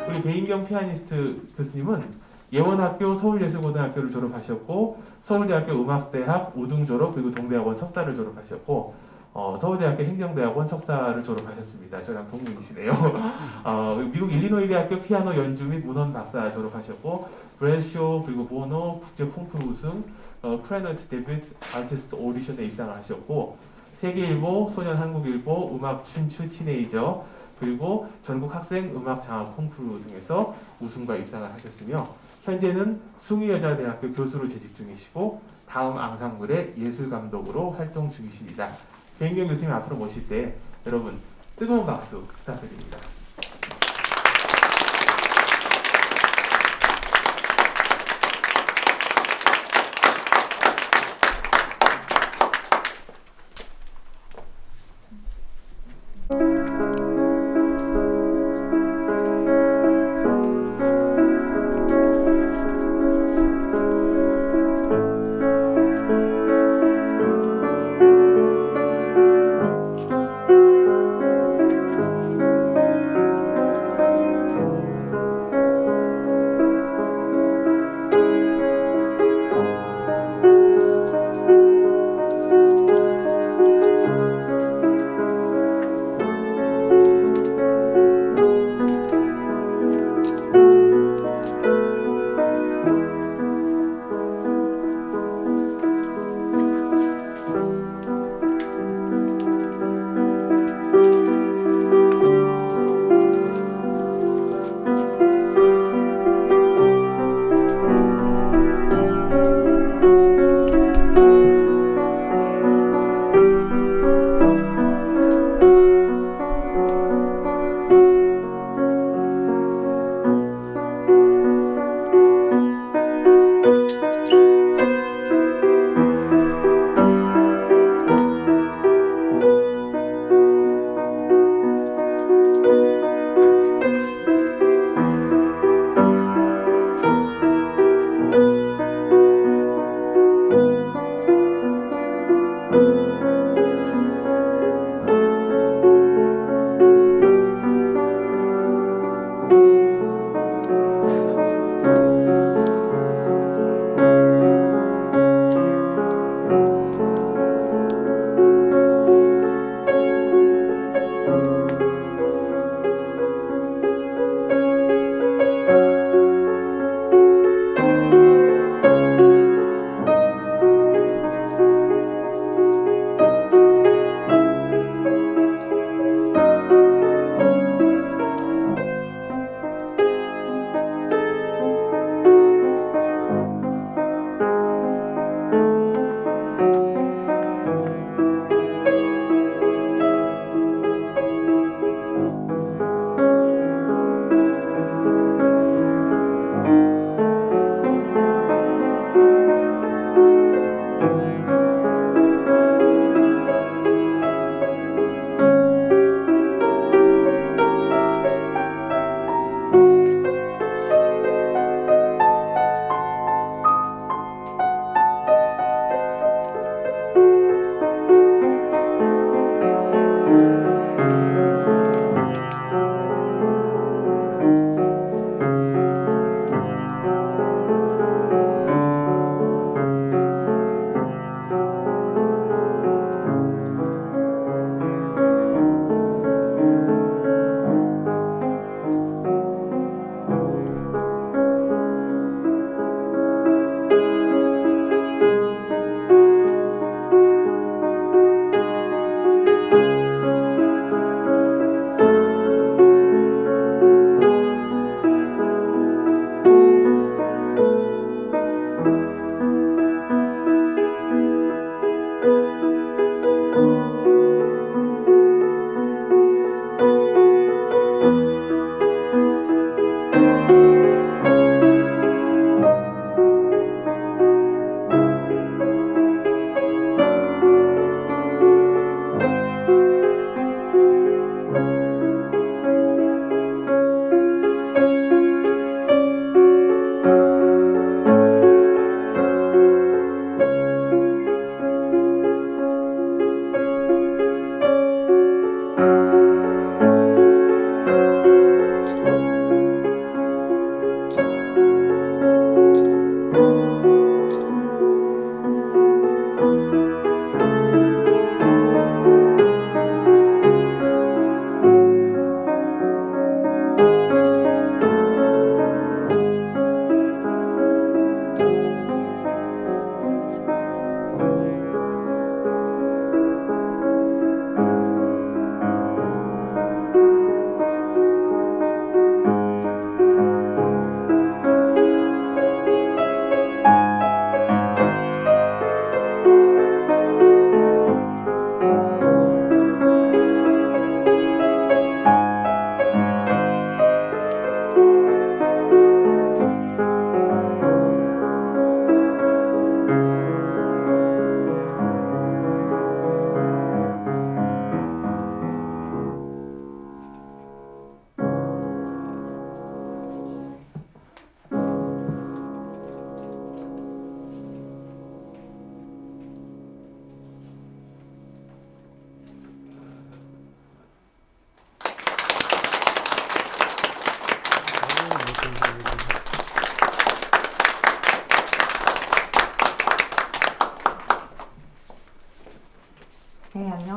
우리 배인경 피아니스트 교수님은 예원학교 서울예술고등학교를 졸업하셨고 서울대학교 음악대학 우등 졸업 그리고 동대학원 석사를 졸업하셨고 서울대학교 행정대학원 석사를 졸업하셨습니다. 저랑 동문이시네요. 미국 일리노이 대학교 피아노 연주 및 문헌 박사 졸업하셨고 브래쇼 그리고 보노 국제 콩쿠르 우승 클래너트 데뷔트 아티스트 오디션에 입상을 하셨고 세계일보, 소년한국일보, 음악 춘추 티네이저 그리고 전국 학생 음악 장학 콩쿠르 등에서 우승과 입상을 하셨으며 현재는 숭의여자대학교 교수로 재직 중이시고 다음 앙상블의 예술감독으로 활동 중이십니다. 배인경 교수님 앞으로 모실 때 여러분 뜨거운 박수 부탁드립니다.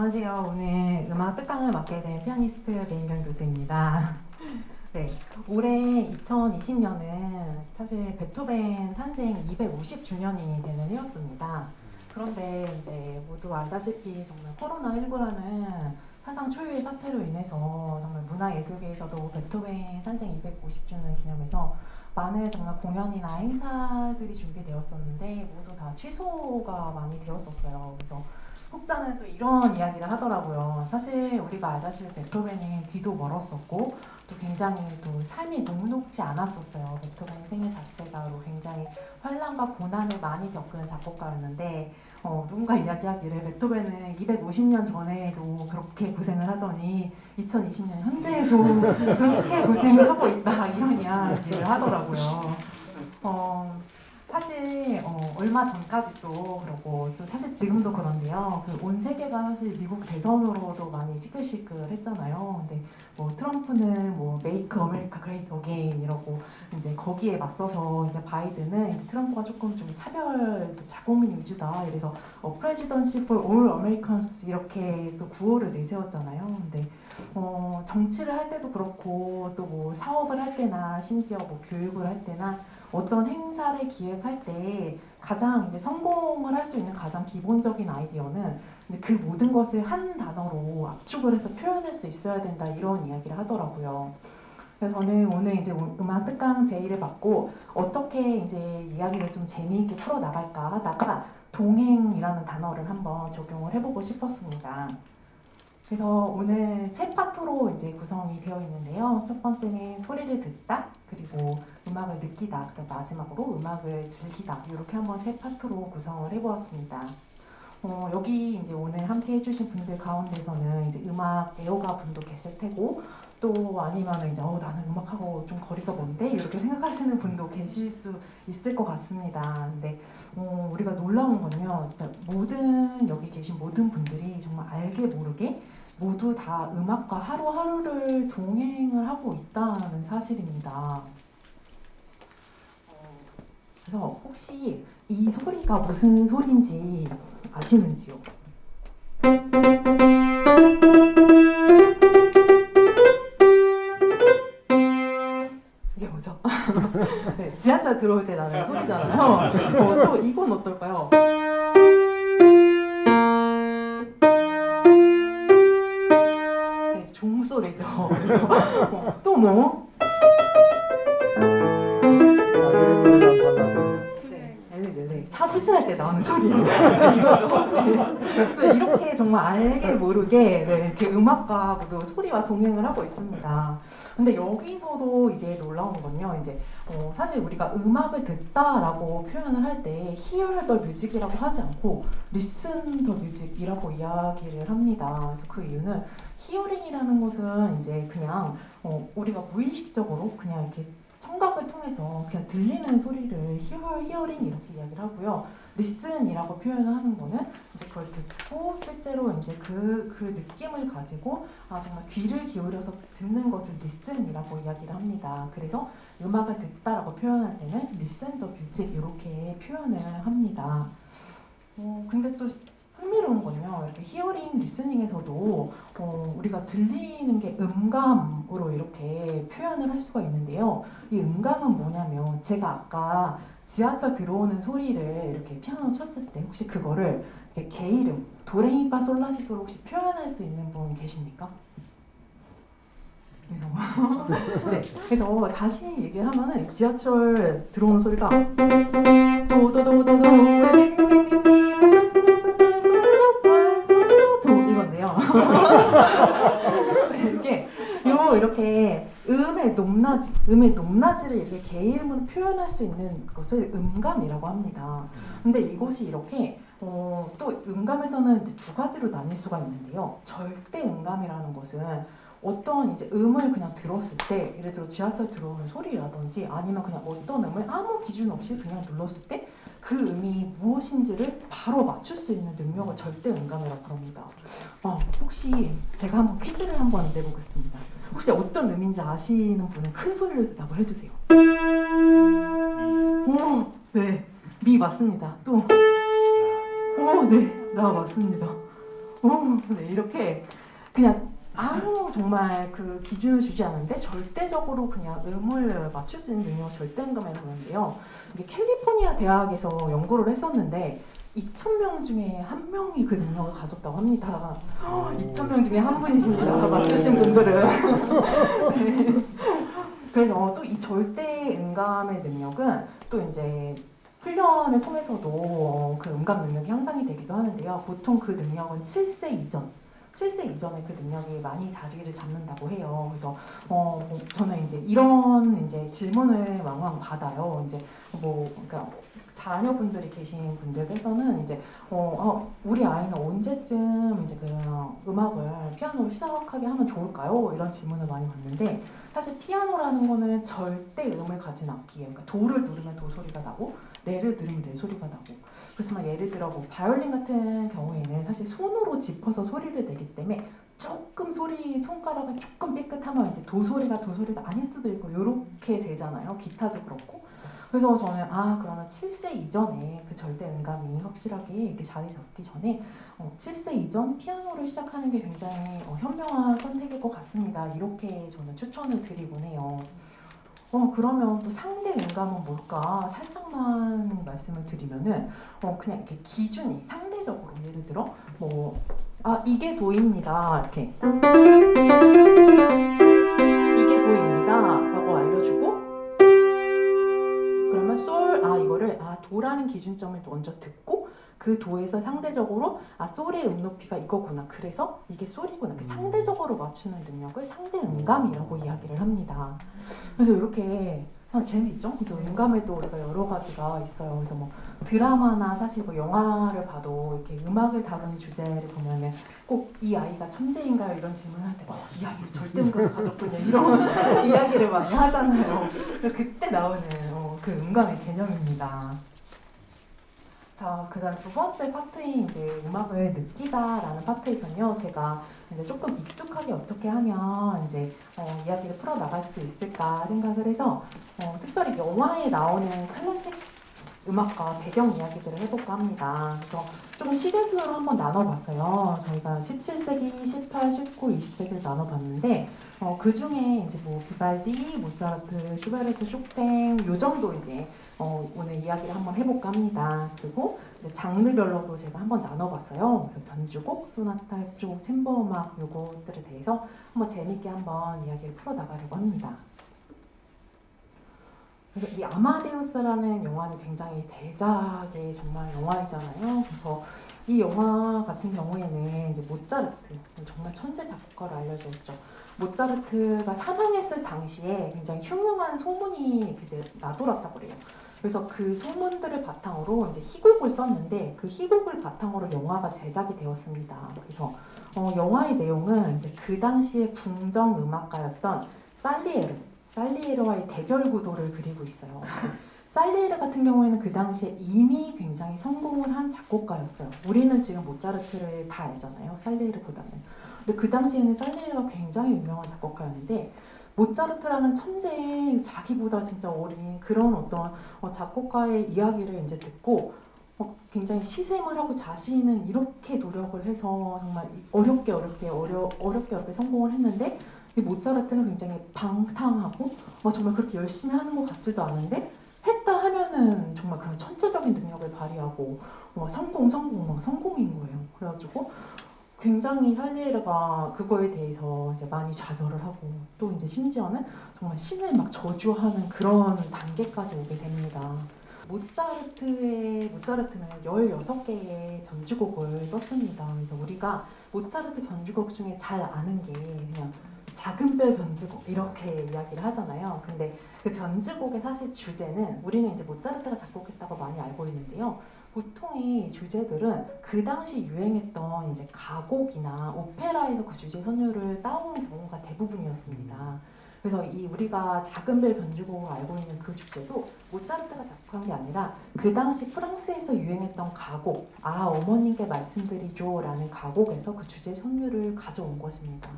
안녕하세요. 오늘 음악 특강을 맡게 된 피아니스트 배인경 교수입니다. 네, 올해 2020년은 사실 베토벤 탄생 250주년이 되는 해였습니다. 그런데 이제 모두 알다시피 정말 코로나19라는 사상 초유의 사태로 인해서 정말 문화예술계에서도 베토벤 탄생 250주년 기념해서 많은 정말 공연이나 행사들이 준비되었었는데 모두 다 취소가 많이 되었었어요. 그래서 혹자는 또 이런 이야기를 하더라고요. 사실 우리가 알다시피 베토벤은 뒤도 멀었었고 또 굉장히 또 삶이 녹록지 않았었어요. 베토벤 생애 자체가 굉장히 환란과 고난을 많이 겪은 작곡가였는데 누군가 이야기하기를 베토벤은 250년 전에도 그렇게 고생을 하더니 2020년 현재에도 그렇게 고생을 하고 있다 이런 이야기를 하더라고요. 사실 얼마 전까지도 그러고 좀 사실 지금도 그런데요. 그 온 세계가 사실 미국 대선으로도 많이 시끌시끌했잖아요. 근데 뭐 트럼프는 뭐 Make America Great Again 이러고 이제 거기에 맞서서 이제 바이든은 이제 트럼프가 조금 좀 차별 자국민 위주다 이래서 Presidency for All Americans 이렇게 또 구호를 내세웠잖아요. 근데 정치를 할 때도 그렇고 또 뭐 사업을 할 때나 심지어 뭐 교육을 할 때나 어떤 행사를 기획할 때 가장 이제 성공을 할 수 있는 가장 기본적인 아이디어는 이제 그 모든 것을 한 단어로 압축을 해서 표현할 수 있어야 된다 이런 이야기를 하더라고요. 그래서 저는 오늘 이제 음악 특강 제의를 받고 어떻게 이제 이야기를 좀 재미있게 풀어 나갈까 하다가 동행이라는 단어를 한번 적용을 해보고 싶었습니다. 그래서 오늘 세 파트로 이제 구성이 되어 있는데요. 첫 번째는 소리를 듣다, 그리고 음악을 느끼다, 그리고 마지막으로 음악을 즐기다 이렇게 한번 세 파트로 구성을 해보았습니다. 여기 이제 오늘 함께 해주신 분들 가운데서는 이제 음악 애호가 분도 계실 테고 또 아니면 이제 나는 음악하고 좀 거리가 먼데 이렇게 생각하시는 분도 계실 수 있을 것 같습니다. 근데 우리가 놀라운 건요, 진짜 여기 계신 모든 분들이 정말 알게 모르게 모두 다 음악과 하루하루를 동행을 하고 있다는 사실입니다. 그래서 혹시 이 소리가 무슨 소리인지 아시는지요? 이게 뭐죠? 네, 지하철 들어올 때 나는 소리잖아요. 또 이건 어떨까요? 네, 종소리죠. 또 뭐? 차 후진할 때 나오는 소리 이거죠. 네. 이렇게 정말 알게 모르게 이렇게 음악과도 소리와 동행을 하고 있습니다. 근데 여기서도 이제 놀라운 건요. 이제 사실 우리가 음악을 듣다라고 표현을 할 때 hear the music이라고 하지 않고 listen the music이라고 이야기를 합니다. 그래서 그 이유는 hearing이라는 것은 이제 그냥 우리가 무의식적으로 그냥 이렇게 청각을 통해서 그냥 들리는 소리를 hearing 이렇게 이야기를 하고요. listen이라고 표현을 하는 거는 이제 그걸 듣고 실제로 이제 그 느낌을 가지고 정말 귀를 기울여서 듣는 것을 listen이라고 이야기를 합니다. 그래서 음악을 듣다라고 표현할 때는 listen the music 이렇게 표현을 합니다. 근데 또 흥미로운 건요. 이렇게 히어링 리스닝에서도 우리가 들리는 게 음감으로 이렇게 표현을 할 수가 있는데요. 이 음감은 뭐냐면 제가 아까 지하철 들어오는 소리를 이렇게 피아노 쳤을 때 혹시 그거를 개 이름 도레미파솔라시도로 혹시 표현할 수 있는 분 계십니까? 네, 그래서 다시 얘기를 하면은 지하철 들어오는 소리가 도도도도도 이건데요. 이게 이렇게 음의 높낮이를 이렇게 개 이름으로 표현할 수 있는 것을 음감이라고 합니다. 근데 이것이 이렇게 또 음감에서는 두 가지로 나뉠 수가 있는데요. 절대 음감이라는 것은 어떤 이제 음을 그냥 들었을 때, 예를 들어 지하철 들어오는 소리라든지 아니면 그냥 어떤 음을 아무 기준 없이 그냥 눌렀을 때 그 음이 무엇인지를 바로 맞출 수 있는 능력을 절대 음감이라고 합니다. 혹시 제가 한번 퀴즈를 한번 내보겠습니다. 혹시 어떤 음인지 아시는 분은 큰 소리로 대답을 해주세요. 네, 미 맞습니다. 또, 네, 라 맞습니다. 네, 이렇게 그냥 아무 정말 그 기준을 주지 않은데 절대적으로 그냥 음을 맞출 수 있는 능력을 절대음감이라고 하는데요. 이게 캘리포니아 대학에서 연구를 했었는데 2,000명 중에 1명이 그 능력을 가졌다고 합니다. 2,000명 중에 한 분이십니다. 맞추신 분들은. 네. 그래서 또 이 절대 음감의 능력은 또 이제 훈련을 통해서도 그 음감 능력이 향상이 되기도 하는데요. 보통 그 능력은 7세 이전에 그 능력이 많이 자리를 잡는다고 해요. 그래서 저는 이제 이런 이제 질문을 왕왕 받아요. 이제 그러니까 자녀분들이 계신 분들께서는 이제 우리 아이는 언제쯤 이제 그 음악을 피아노를 시작하게 하면 좋을까요? 이런 질문을 많이 받는데 사실 피아노라는 거는 절대 음을 가진 악기예요. 그러니까 도를 누르면 도 소리가 나고 레를 누르면 레 소리가 나고 그렇지만 예를 들어 뭐 바이올린 같은 경우에는 사실 손으로 짚어서 소리를 내기 때문에 조금 손가락을 조금 삐끗하면 이제 도 소리가 아닐 수도 있고 이렇게 되잖아요. 기타도 그렇고. 그래서 저는 그러면 7세 이전에 그 절대 음감이 확실하게 이렇게 자리 잡기 전에 7세 이전 피아노를 시작하는 게 굉장히 현명한 선택일 것 같습니다. 이렇게 저는 추천을 드리곤 해요. 그러면 또 상대 음감은 뭘까? 살짝만 말씀을 드리면은 그냥 이렇게 기준이 상대적으로 예를 들어 이게 도입니다. 이렇게 이게 도입니다라고 알려주고 그러면 이거를 도라는 기준점을 먼저 듣고 그 도에서 상대적으로 솔의 음높이가 이거구나. 그래서 이게 솔이구나. 상대적으로 맞추는 능력을 상대 음감이라고 이야기를 합니다. 그래서 이렇게 재미있죠? 그 음감에도 우리가 여러 가지가 있어요. 그래서 뭐 드라마나 사실 뭐 영화를 봐도 이렇게 음악을 다루는 주제를 보면은 꼭 이 아이가 천재인가요? 이런 질문할 때 이 아이는 절대 음감을 가졌군요. 이런 이야기를 많이 하잖아요. 그때 나오는 그 음감의 개념입니다. 자, 그다음 두 번째 파트인 이제 음악을 느끼다라는 파트에서는요, 제가 이제 조금 익숙하게 어떻게 하면 이제 이야기를 풀어 나갈 수 있을까 생각을 해서 특별히 영화에 나오는 클래식 음악과 배경 이야기들을 해볼까 합니다. 그래서 조금 시대 순으로 한번 나눠봤어요. 저희가 17세기, 18, 19, 20세기를 나눠봤는데 그 중에 이제 뭐 비발디, 모차르트, 슈베르트, 쇼팽 요 정도 이제 오늘 이야기를 한번 해볼까 합니다. 그리고 이제 장르별로도 제가 한번 나눠봤어요. 그래서 변주곡, 소나타, 협주곡, 챔버 음악 요것들에 대해서 한번 재밌게 한번 이야기를 풀어나가려고 합니다. 그래서 이 아마데우스라는 영화는 굉장히 대작의 정말 영화이잖아요. 그래서 이 영화 같은 경우에는 이제 모차르트, 정말 천재 작곡가로 알려졌죠. 모차르트가 사망했을 당시에 굉장히 흉흉한 소문이 나돌았다고 그래요. 그래서 그 소문들을 바탕으로 이제 희곡을 썼는데 그 희곡을 바탕으로 영화가 제작이 되었습니다. 그래서 영화의 내용은 이제 그 당시에 궁정 음악가였던 살리에르와의 대결 구도를 그리고 있어요. 살리에르 같은 경우에는 그 당시에 이미 굉장히 성공을 한 작곡가였어요. 우리는 지금 모차르트를 다 알잖아요. 살리에르보다는. 근데 그 당시에는 살리에르가 굉장히 유명한 작곡가였는데 모차르트라는 천재, 자기보다 진짜 어린 그런 어떤 작곡가의 이야기를 이제 듣고 굉장히 시샘을 하고 자신은 이렇게 노력을 해서 정말 어렵게 성공을 했는데 이 모차르트는 굉장히 방탕하고 정말 그렇게 열심히 하는 것 같지도 않은데 했다 하면은 정말 그런 천재적인 능력을 발휘하고 성공인 거예요. 그래가지고 굉장히 살리에르가 그거에 대해서 이제 많이 좌절을 하고 또 이제 심지어는 정말 신을 막 저주하는 그런 단계까지 오게 됩니다. 모차르트는 16개의 변주곡을 썼습니다. 그래서 우리가 모차르트 변주곡 중에 잘 아는 게 그냥 작은별 변주곡 이렇게 이야기를 하잖아요. 근데 그 변주곡의 사실 주제는 우리는 이제 모차르트가 작곡했다고 많이 알고 있는데요. 보통의 주제들은 그 당시 유행했던 이제 가곡이나 오페라에서 그 주제 선율을 따온 경우가 대부분이었습니다. 그래서 이 우리가 작은별 변주곡을 알고 있는 그 주제도 모차르트가 작곡한 게 아니라 그 당시 프랑스에서 유행했던 가곡, 어머님께 말씀드리죠 라는 가곡에서 그 주제 선율을 가져온 것입니다.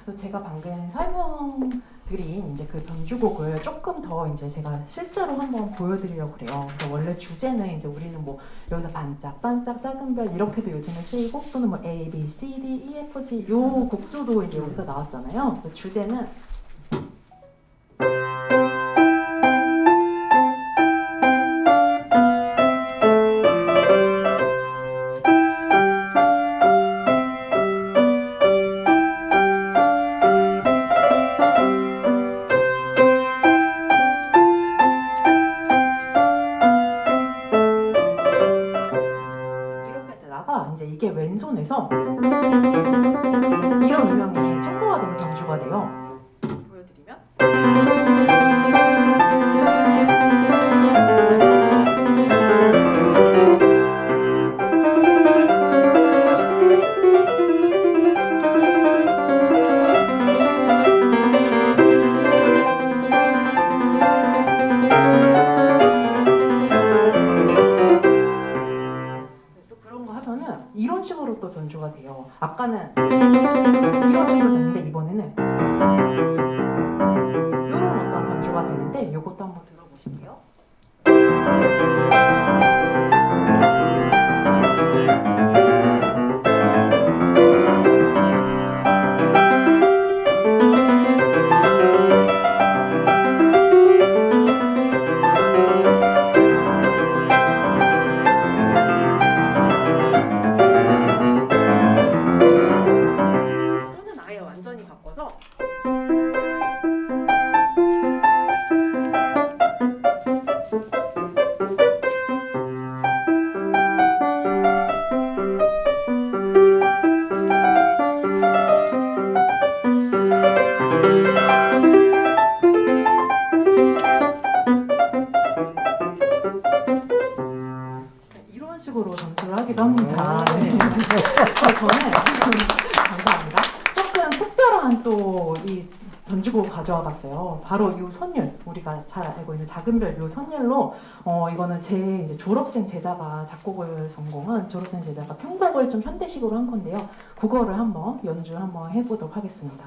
그래서 제가 방금 설명드린 이제 그 변주곡을 조금 더 이제 제가 실제로 한번 보여드리려고 그래요. 그래서 원래 주제는 이제 우리는 뭐 여기서 반짝반짝 작은 별 이렇게도 요즘에 쓰이고 또는 뭐 A, B, C, D, E, F, G 요 곡조도 이제 여기서 나왔잖아요. 그래서 주제는 이렇게 되다가 이제 이게 왼손에서 이런 음영이 첨가가 되는 변주가 돼요. 보여드리면 또 그런 거 하면은 이런 식으로 또 변주가 돼요. 아까는 이런 식으로 됐는데 이번에는 이런 어떤 변주가 되는데 이것도 한번 들어보실게요. 또는 아예 완전히 바꿔서 이런 식으로 전투를 하기도 합니다. 네. 저는 감사합니다. 조금 특별한 또 이 변주곡을 가져와 봤어요. 바로 이 선율, 우리가 잘 알고 있는 작은 별 이 선율로 이거는 제 이제 졸업생 제자가 작곡을 전공한 졸업생 제자가 편곡을 좀 현대식으로 한 건데요. 그거를 한번 연주 한번 해보도록 하겠습니다.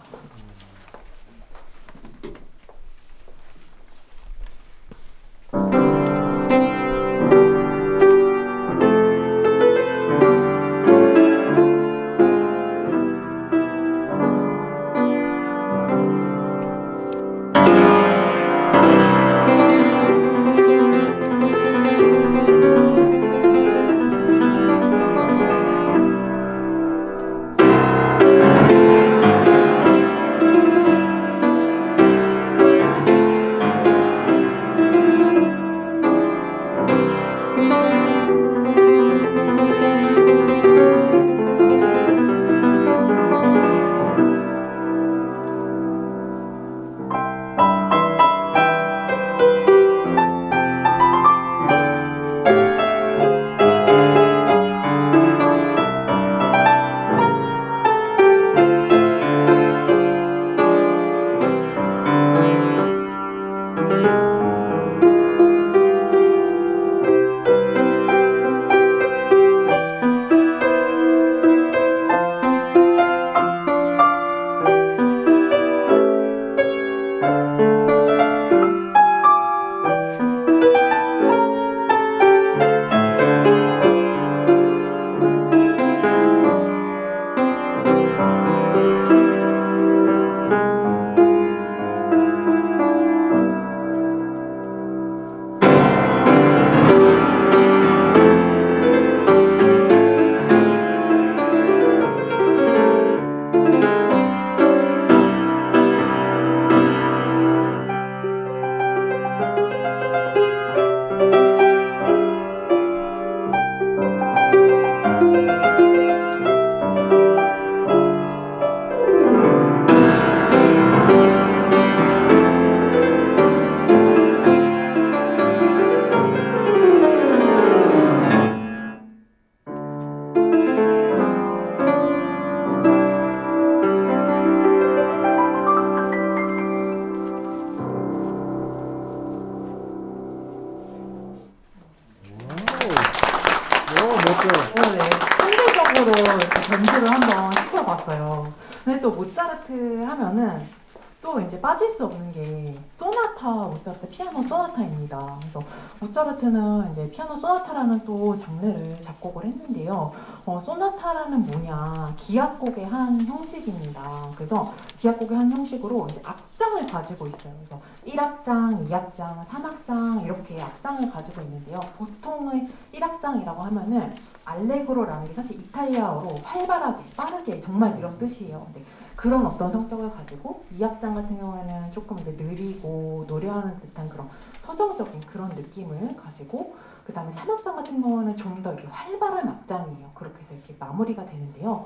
왔어요. 근데 또 모차르트 하면은 또 이제 빠질 수 없는 게 모차르트 피아노 소나타입니다. 그래서 모차르트는 이제 피아노 소나타라는 또 장르를 작곡을 했는데요. 소나타라는 뭐냐, 기악곡의 한 형식입니다. 그래서 기악곡의 한 형식으로 이제 악장을 가지고 있어요. 그래서 1악장, 2악장, 3악장 이렇게 악장을 가지고 있는데요. 보통의 1악장이라고 하면은 알레그로라는 게 사실 이탈리아어로 활발하게, 빠르게 정말 이런 뜻이에요. 근데 그런 어떤 성격을 가지고 2악장 같은 경우에는 조금 이제 느리고 노래하는 듯한 그런 서정적인 그런 느낌을 가지고, 그 다음에 3악장 같은 경우는 좀 더 활발한 악장이에요. 그렇게 해서 이렇게 마무리가 되는데요.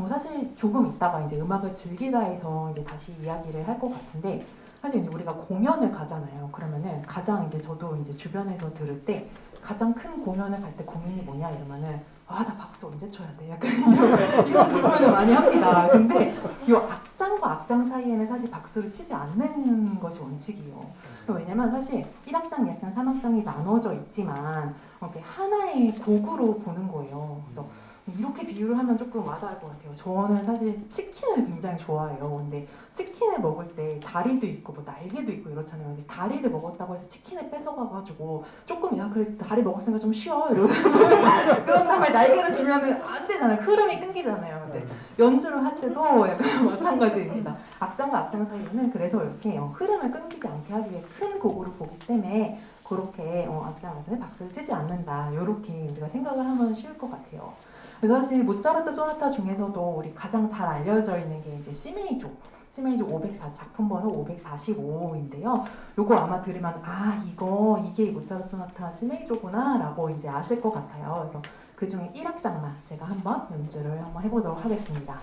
사실 조금 있다가 이제 음악을 즐기다 해서 이제 다시 이야기를 할 것 같은데, 사실 이제 우리가 공연을 가잖아요. 그러면은 가장 이제 저도 이제 주변에서 들을 때 가장 큰 공연을 갈 때 고민이 뭐냐 이러면은, 나 박수 언제 쳐야 돼? 약간 이런 질문을 많이 합니다. 근데 이 악장과 악장 사이에는 사실 박수를 치지 않는 것이 원칙이에요. 왜냐면 사실 1악장, 2악장, 3악장이 나눠져 있지만 이렇게 하나의 곡으로 보는 거예요. 그래서 이렇게 비유를 하면 조금 와닿을 것 같아요. 저는 사실 치킨을 굉장히 좋아해요. 근데 치킨을 먹을 때 다리도 있고 뭐 날개도 있고 이렇잖아요. 근데 다리를 먹었다고 해서 치킨을 뺏어가가지고 조금 그래 다리 먹었으니까 좀 쉬어 이러고 그런 다음에 날개를 주면은 안 되잖아요. 흐름이 끊기잖아요. 근데 연주를 할 때도 약간 마찬가지입니다. 악장과 악장 사이에는 그래서 이렇게 흐름을 끊기지 않게 하기 위해 큰 곡으로 보기 때문에 그렇게 악장한테 박수를 치지 않는다. 이렇게 우리가 생각을 하면 쉬울 것 같아요. 그래서 사실 모차르트 소나타 중에서도 우리 가장 잘 알려져 있는 게 이제 C메이저 504, 작품 번호 545인데요. 요거 아마 들으면 이게 모차르트 소나타 C메이저구나 라고 이제 아실 것 같아요. 그래서 그 중에 1악장만 제가 한번 연주를 한번 해보도록 하겠습니다.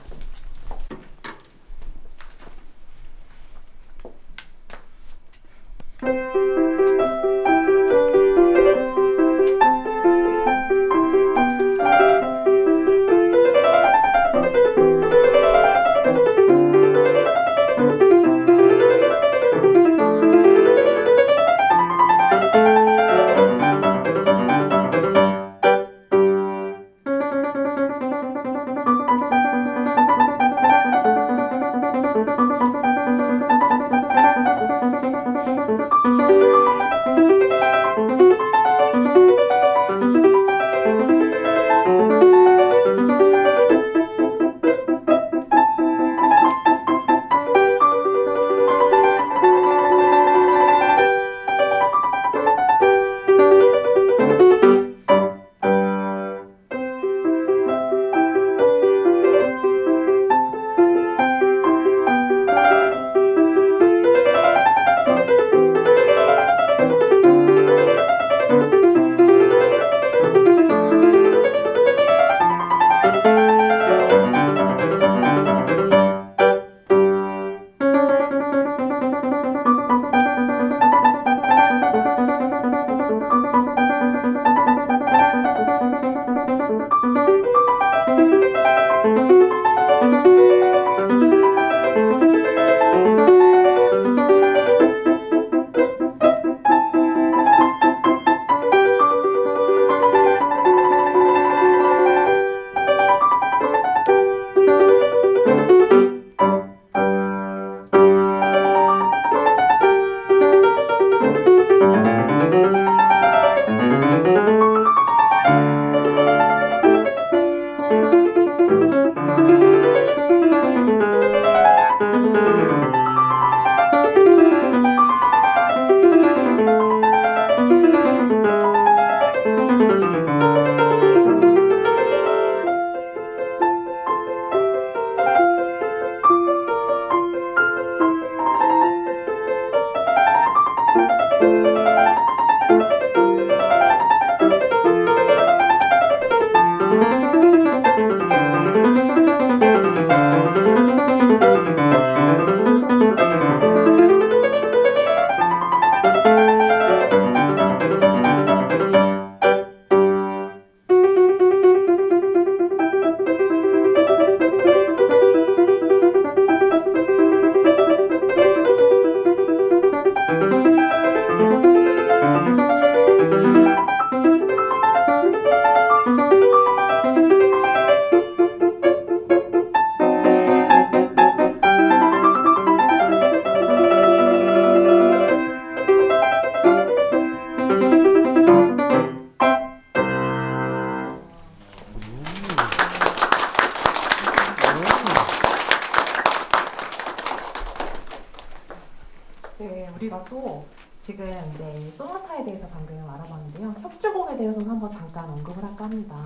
네, 우리가 또 지금 이제 소나타에 대해서 방금 알아봤는데요. 협주곡에 대해서도 한번 잠깐 언급을 할까 합니다.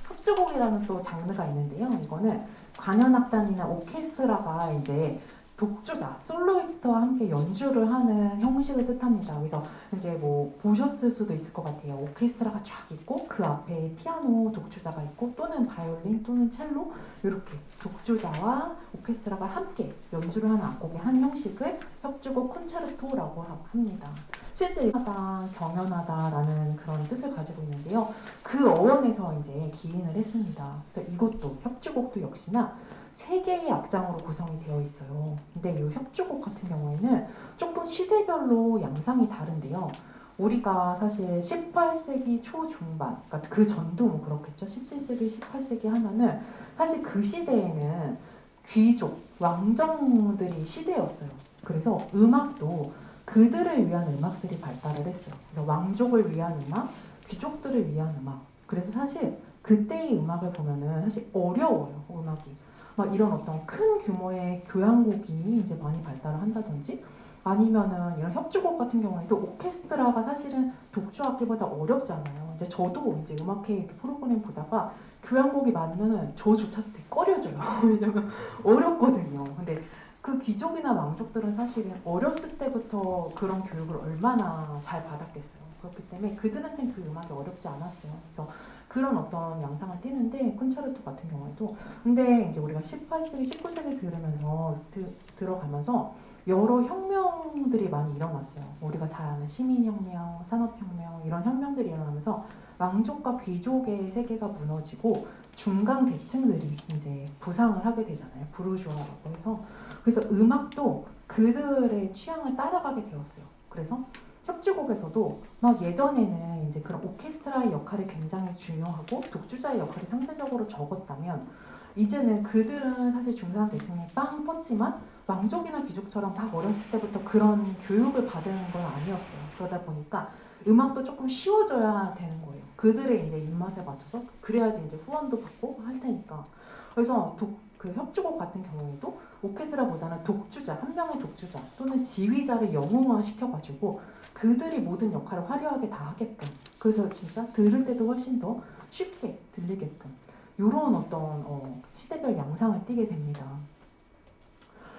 협주곡이라는 또 장르가 있는데요. 이거는 관현악단이나 오케스트라가 이제 독주자, 솔로이스트와 함께 연주를 하는 형식을 뜻합니다. 그래서 이제 뭐 보셨을 수도 있을 것 같아요. 오케스트라가 쫙 있고 그 앞에 피아노 독주자가 있고 또는 바이올린 또는 첼로 이렇게 독주자와 오케스트라가 함께 연주를 하는 악곡의 한 형식을 협주곡 콘체르토라고 합니다. 실제 하다, 경연하다라는 그런 뜻을 가지고 있는데요. 그 어원에서 이제 기인을 했습니다. 그래서 이것도 협주곡도 역시나 세 개의 악장으로 구성이 되어 있어요. 근데 이 협주곡 같은 경우에는 조금 시대별로 양상이 다른데요. 우리가 사실 18세기 초중반, 그러니까 그 전도 뭐 그렇겠죠. 17세기, 18세기 하면은 사실 그 시대에는 귀족, 왕정들이 시대였어요. 그래서 음악도 그들을 위한 음악들이 발달을 했어요. 그래서 왕족을 위한 음악, 귀족들을 위한 음악. 그래서 사실 그때의 음악을 보면은 사실 어려워요, 음악이. 막 이런 어떤 큰 규모의 교향곡이 이제 많이 발달을 한다든지 아니면은 이런 협주곡 같은 경우에도 오케스트라가 사실은 독주악기보다 어렵잖아요. 이제 저도 이제 음악회 이렇게 프로그램 보다가 교향곡이 많으면은 저조차 되게 꺼려져요. 왜냐면 어렵거든요. 근데 그 귀족이나 왕족들은 사실은 어렸을 때부터 그런 교육을 얼마나 잘 받았겠어요. 그렇기 때문에 그들한테는 그 음악이 어렵지 않았어요. 그래서 그런 어떤 양상을 띠는데 콘체르토 같은 경우에도 근데 이제 우리가 18세기, 19세기 들어가면서 여러 혁명들이 많이 일어났어요. 우리가 잘 아는 시민혁명, 산업혁명 이런 혁명들이 일어나면서 왕족과 귀족의 세계가 무너지고 중간 계층들이 이제 부상을 하게 되잖아요. 부르주아라고 해서 그래서 음악도 그들의 취향을 따라가게 되었어요. 그래서 협주곡에서도 막 예전에는 이제 그런 오케스트라의 역할이 굉장히 중요하고 독주자의 역할이 상대적으로 적었다면 이제는 그들은 사실 중간 계층에 빵 떴지만 왕족이나 귀족처럼 막 어렸을 때부터 그런 교육을 받은 건 아니었어요. 그러다 보니까 음악도 조금 쉬워져야 되는 거예요. 그들의 이제 입맛에 맞춰서 그래야지 이제 후원도 받고 할 테니까. 그래서 그 협주곡 같은 경우에도 오케스트라보다는 독주자, 한 명의 독주자 또는 지휘자를 영웅화 시켜가지고 그들이 모든 역할을 화려하게 다 하게끔 그래서 진짜 들을 때도 훨씬 더 쉽게 들리게끔 이런 어떤 시대별 양상을 띠게 됩니다.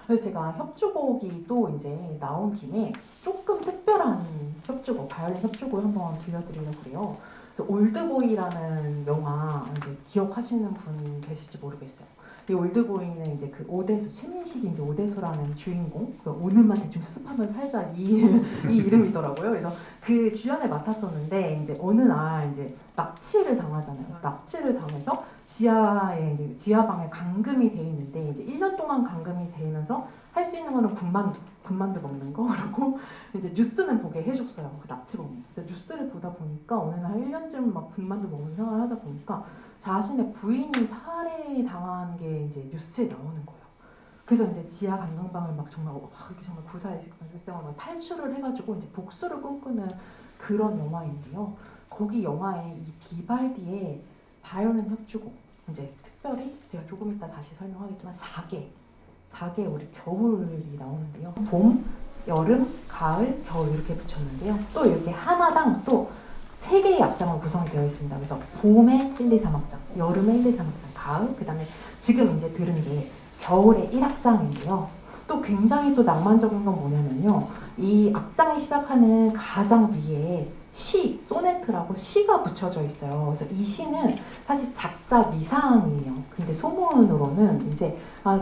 그래서 제가 협주곡이 또 이제 나온 김에 조금 특별한 협주곡, 바이올린 협주곡을 한번 들려드리려고 그래요. 그래서 올드보이라는 영화 이제 기억하시는 분 계실지 모르겠어요. 이 올드보이는 이제 그 오대수, 최민식이 이제 오대수라는 주인공, 그 오늘만 대충 수습하면 살자 이 이름이더라고요. 그래서 그 주연을 맡았었는데 이제 어느 날 이제 납치를 당하잖아요. 납치를 당해서 지하에 이제 지하방에 감금이 돼 있는데 이제 1년 동안 감금이 되면서 할 수 있는 거는 군만두 먹는 거 그리고 이제 뉴스는 보게 해줬어요. 그 납치범이. 그래서 뉴스를 보다 보니까 어느 날 1년쯤 막 군만두 먹는 생활을 하다 보니까 자신의 부인이 살해당한 게 이제 뉴스에 나오는 거예요. 그래서 이제 지하 감금방을 막 정말 이게 정말 구사의 일생을 탈출을 해가지고 이제 복수를 꿈꾸는 그런 영화인데요. 거기 영화에 이 비발디의 바이올린 협주곡 이제 특별히 제가 조금 이따 다시 설명하겠지만 4개 우리 겨울이 나오는데요. 봄, 여름, 가을, 겨울 이렇게 붙였는데요. 또 이렇게 하나당 또 3개의 악장으로 구성이 되어 있습니다. 그래서 봄에 1, 2, 3악장, 여름에 1, 2, 3악장, 가을, 그 다음에 지금 이제 들은 게 겨울에 1악장인데요. 또 굉장히 또 낭만적인 건 뭐냐면요. 이 악장이 시작하는 가장 위에 시, 소네트라고 시가 붙여져 있어요. 그래서 이 시는 사실 작자 미상이에요. 근데 소문으로는 이제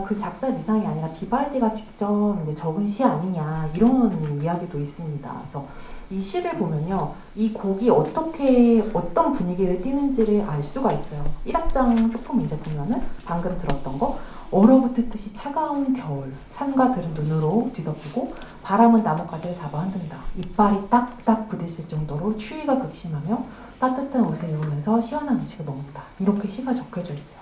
그 작자 미상이 아니라 비발디가 직접 이제 적은 시 아니냐 이런 이야기도 있습니다. 그래서 이 시를 보면요, 이 곡이 어떤 분위기를 띠는지를 알 수가 있어요. 1악장 조금 이제 보면은 방금 들었던 거. 얼어붙었듯이 차가운 겨울, 산과 들은 눈으로 뒤덮이고 바람은 나뭇가지를 잡아 흔든다. 이빨이 딱딱 부딪힐 정도로 추위가 극심하며 따뜻한 옷을 입으면서 시원한 음식을 먹는다. 이렇게 시가 적혀져 있어요.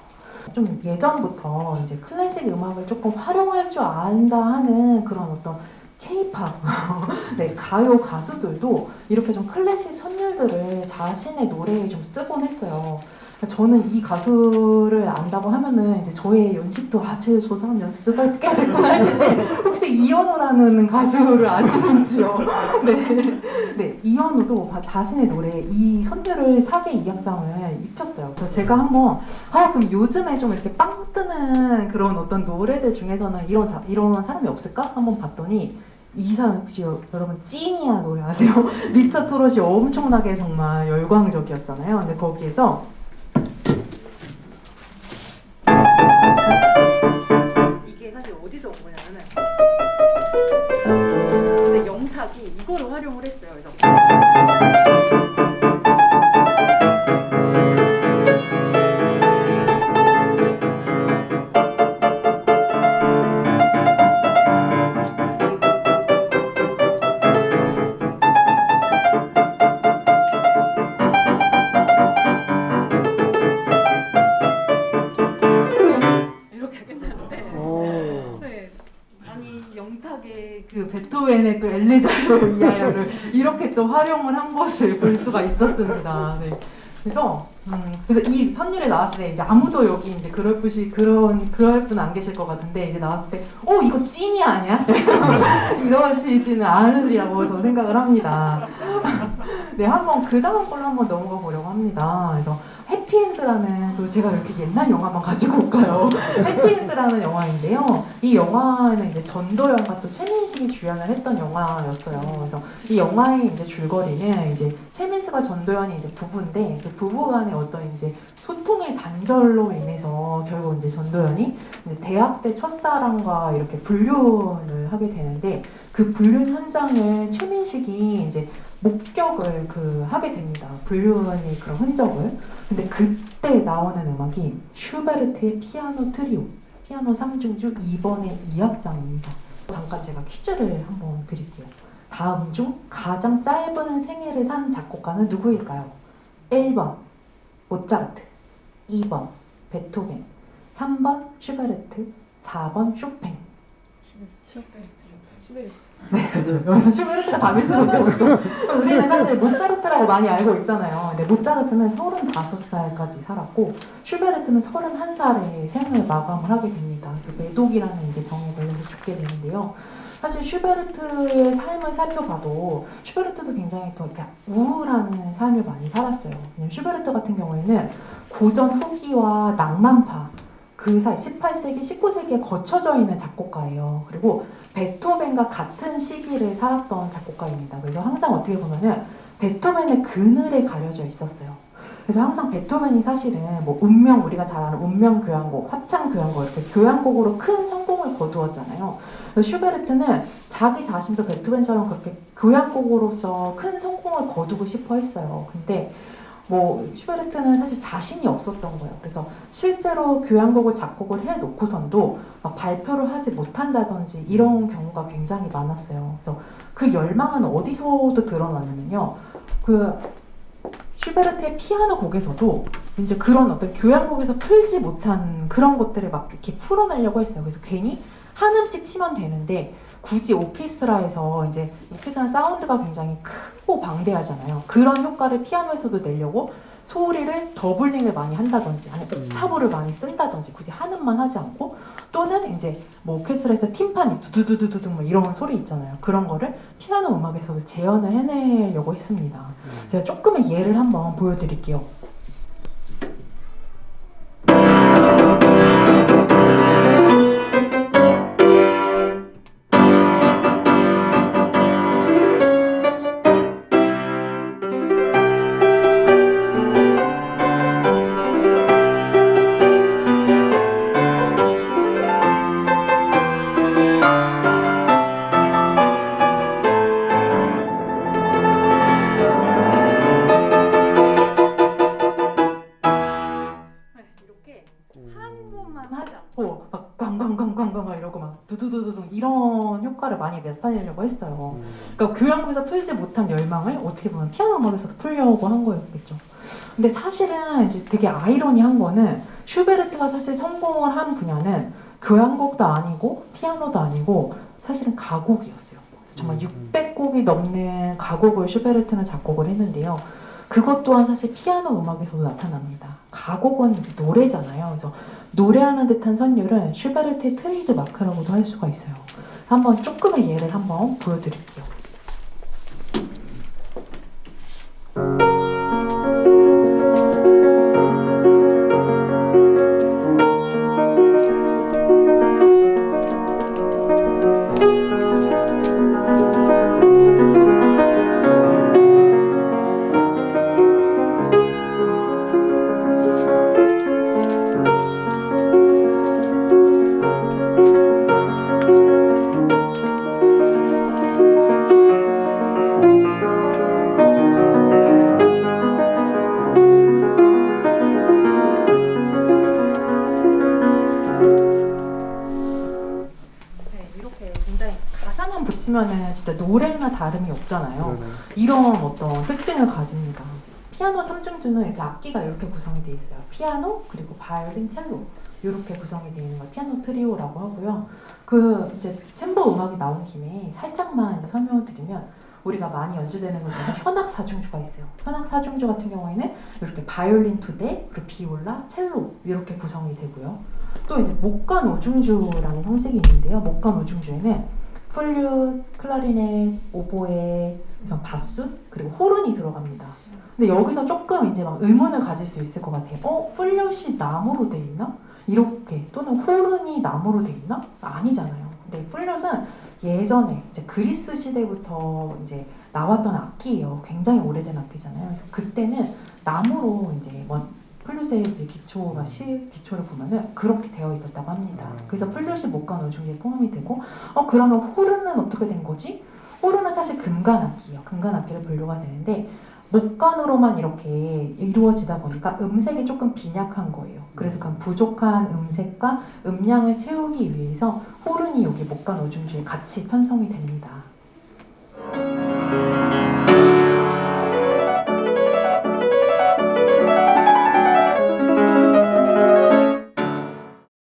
좀 예전부터 이제 클래식 음악을 조금 활용할 줄 안다 하는 그런 어떤 K-팝, 네, 가요 가수들도 이렇게 좀 클래식 선율들을 자신의 노래에 좀 쓰곤 했어요. 저는 이 가수를 안다고 하면은 이제 저의 연식도 저 사람 연식도 빨리 깨야 될 것 같은데 혹시 이현우라는 가수를 아시는지요? 네, 네 이현우도 자신의 노래 이 선율을 사계 2악장을 입혔어요. 그래서 제가 한번 그럼 요즘에 좀 이렇게 빵 뜨는 그런 어떤 노래들 중에서는 이런 사람이 없을까? 한번 봤더니 이 사람 혹시 여러분 찐이야 노래 아세요? 미스터 트롯이 엄청나게 정말 열광적이었잖아요. 근데 거기에서 이게 사실 어디서 온 거냐면은 근데 영탁이 이거를 활용을 했어요. 그래서 이렇게 하겠는데 네. 아니 영탁의 그 베토벤의 또 엘리자를 위하여를 이렇게 또 활용을 한 것을 볼 수가 있었습니다. 네. 그래서 이 선율에 나왔을 때 이제 아무도 여기 이제 그럴 분 안 계실 것 같은데 이제 나왔을 때 이거 찐이 아니야? 이러시지는 않으리라고 저는 생각을 합니다. 네, 한번 그 다음 걸로 한번 넘어가 보려고 합니다. 그래서 해피엔드라는 또 제가 이렇게 옛날 영화만 가지고 올까요? 해피엔드라는 영화인데요. 이 영화는 이제 전도연과 또 최민식이 주연을 했던 영화였어요. 그래서 이 영화의 이제 줄거리는 이제 최민식과 전도연이 이제 부부인데 그 부부간의 어떤 이제 소통의 단절로 인해서 결국 이제 전도연이 이제 대학 때 첫사랑과 이렇게 불륜을 하게 되는데 그 불륜 현장을 최민식이 이제 목격을 하게 됩니다. 불륜의 그런 흔적을. 근데 그때 나오는 음악이 슈베르트의 피아노 트리오, 피아노 3중주 2번의 2악장입니다. 잠깐 제가 퀴즈를 한번 드릴게요. 다음 중 가장 짧은 생애를 산 작곡가는 누구일까요? 1번 모차르트, 2번 베토벤, 3번 슈베르트, 4번 쇼팽. 슈베르트. 네, 그렇죠. 여기서 슈베르트가 답일 수밖에 없죠. 우리는 사실 모차르트라고 많이 알고 있잖아요. 근데 모차르트는 35살까지 살았고 슈베르트는 31살에 생을 마감을 하게 됩니다. 그래서 매독이라는 이제 병에 걸려서 죽게 되는데요. 사실 슈베르트의 삶을 살펴봐도 슈베르트도 굉장히 또 이렇게 우울한 삶을 많이 살았어요. 왜냐면 슈베르트 같은 경우에는 고전 후기와 낭만파 그 사이 18세기, 19세기에 거쳐져 있는 작곡가예요. 그리고 베토벤과 같은 시기를 살았던 작곡가입니다. 그래서 항상 어떻게 보면은 베토벤의 그늘에 가려져 있었어요. 그래서 항상 베토벤이 사실은 뭐 우리가 잘 아는 운명 교향곡, 합창 교향곡 이렇게 교향곡으로 큰 성공을 거두었잖아요. 슈베르트는 자기 자신도 베토벤처럼 그렇게 교향곡으로서 큰 성공을 거두고 싶어 했어요. 근데 슈베르트는 사실 자신이 없었던 거예요. 그래서 실제로 교향곡을 작곡을 해놓고선도 막 발표를 하지 못한다든지 이런 경우가 굉장히 많았어요. 그래서 그 열망은 어디서도 드러나냐면요. 슈베르트의 피아노 곡에서도 이제 그런 어떤 교향곡에서 풀지 못한 그런 것들을 막 이렇게 풀어내려고 했어요. 그래서 괜히 한 음씩 치면 되는데 굳이 오케스트라에서 이제 오케스트라 사운드가 굉장히 크고 방대하잖아요. 그런 효과를 피아노에서도 내려고 소리를 더블링을 많이 한다든지 아니면 옥타브를 많이 쓴다든지 굳이 한 음만 하지 않고 또는 이제 오케스트라에서 팀파니 두두두두두 뭐 이런 소리 있잖아요. 그런 거를 피아노 음악에서도 재현을 해내려고 했습니다. 제가 조금의 예를 한번 보여드릴게요. 막 광광광광광 이러고 막 두두두두 이런 효과를 많이 나타내려고 했어요. 그러니까 교향곡에서 풀지 못한 열망을 어떻게 보면 피아노 음악에서도 풀려고 한 거였겠죠. 근데 사실은 이제 되게 아이러니한 거는 슈베르트가 사실 성공을 한 분야는 교향곡도 아니고 피아노도 아니고 사실은 가곡이었어요. 정말 600곡이 넘는 가곡을 슈베르트는 작곡을 했는데요. 그것 또한 사실 피아노 음악에서도 나타납니다. 가곡은 노래잖아요. 그래서 노래하는 듯한 선율은 슈베르트의 트레이드 마크라고도 할 수가 있어요. 한번 조금의 예를 한번 보여드릴게요. 네, 이렇게 굉장히 가사만 붙이면은 진짜 노래나 다름이 없잖아요. 이런 어떤 특징을 가집니다. 피아노 3중주는 이렇게 악기가 이렇게 구성이 되어 있어요. 피아노 그리고 바이올린, 첼로 이렇게 구성이 되어 있는 걸 피아노 트리오라고 하고요. 그 이제 챔버 음악이 나온 김에 살짝만 이제 설명을 드리면 우리가 많이 연주되는 것 중에 현악 4중주가 있어요. 현악 4중주 같은 경우에는 이렇게 바이올린 2대, 그리고 비올라, 첼로 이렇게 구성이 되고요. 또 이제 목관 5중주라는 형식이 있는데요. 목관 5중주에는 플룻, 클라리넷, 오보에, 그래서 바순 그리고 호른이 들어갑니다. 근데 여기서 조금 이제 막 의문을 가질 수 있을 것 같아요. 플룻이 나무로 돼 있나? 이렇게 또는 호른이 나무로 돼 있나? 아니잖아요. 근데 플룻은 예전에 이제 그리스 시대부터 이제 나왔던 악기예요. 굉장히 오래된 악기잖아요. 그래서 그때는 나무로 이제 플룻의 이제 기초를 보면은 그렇게 되어 있었다고 합니다. 그래서 플룻이 목관 5중주에 포함이 되고, 그러면 호른은 어떻게 된 거지? 호른은 사실 금관 악기예요. 금관 악기를 분류가 되는데 목관으로만 이렇게 이루어지다 보니까 음색이 조금 빈약한 거예요. 그래서 그 부족한 음색과 음량을 채우기 위해서 호른이 여기 목관 5중주에 같이 편성이 됩니다.